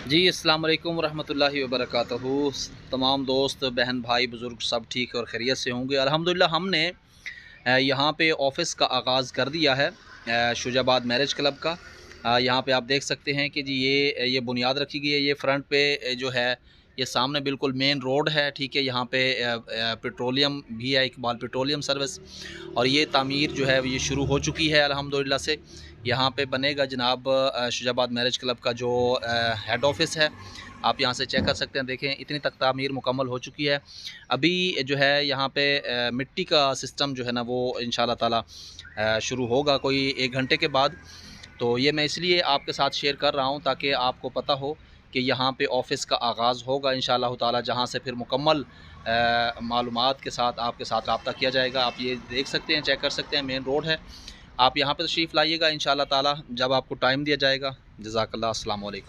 जी अस्सलाम वालेकुम रहमतुल्लाहि व बरकातहू। तमाम दोस्त बहन भाई बुज़ुर्ग सब ठीक और खैरियत से होंगे। अल्हम्दुलिल्लाह हमने यहाँ पे ऑफ़िस का आगाज़ कर दिया है शुजाबाद मैरिज क्लब का। यहाँ पे आप देख सकते हैं कि जी ये बुनियाद रखी गई है। ये फ्रंट पे जो है ये सामने बिल्कुल मेन रोड है, ठीक है। यहाँ पे पेट्रोलियम भी है, इकबाल पेट्रोलियम सर्विस, और ये तामीर जो है ये शुरू हो चुकी है अल्हम्दुलिल्लाह से। यहाँ पे बनेगा जनाब शुजाबाद मैरिज क्लब का जो हेड ऑफ़िस है। आप यहाँ से चेक कर सकते हैं, देखें इतनी तक तामीर मुकम्मल हो चुकी है। अभी जो है यहाँ पे मिट्टी का सिस्टम जो है ना वो इंशाल्लाह ताला शुरू होगा कोई 1 घंटे के बाद। तो ये मैं इसलिए आपके साथ शेयर कर रहा हूँ ताकि आपको पता हो कि यहाँ पे ऑफ़िस का आगाज़ होगा इंशाल्लाह ताला, जहाँ से फिर मुकम्मल मालूमात के साथ आपके साथ रब्ता किया जाएगा। आप ये देख सकते हैं, चेक कर सकते हैं, मेन रोड है। आप यहाँ पे तशरीफ़ लाइएगा इंशाल्लाह ताला जब आपको टाइम दिया जाएगा। जज़ाकल्लाह, अस्सलाम वालेकुम।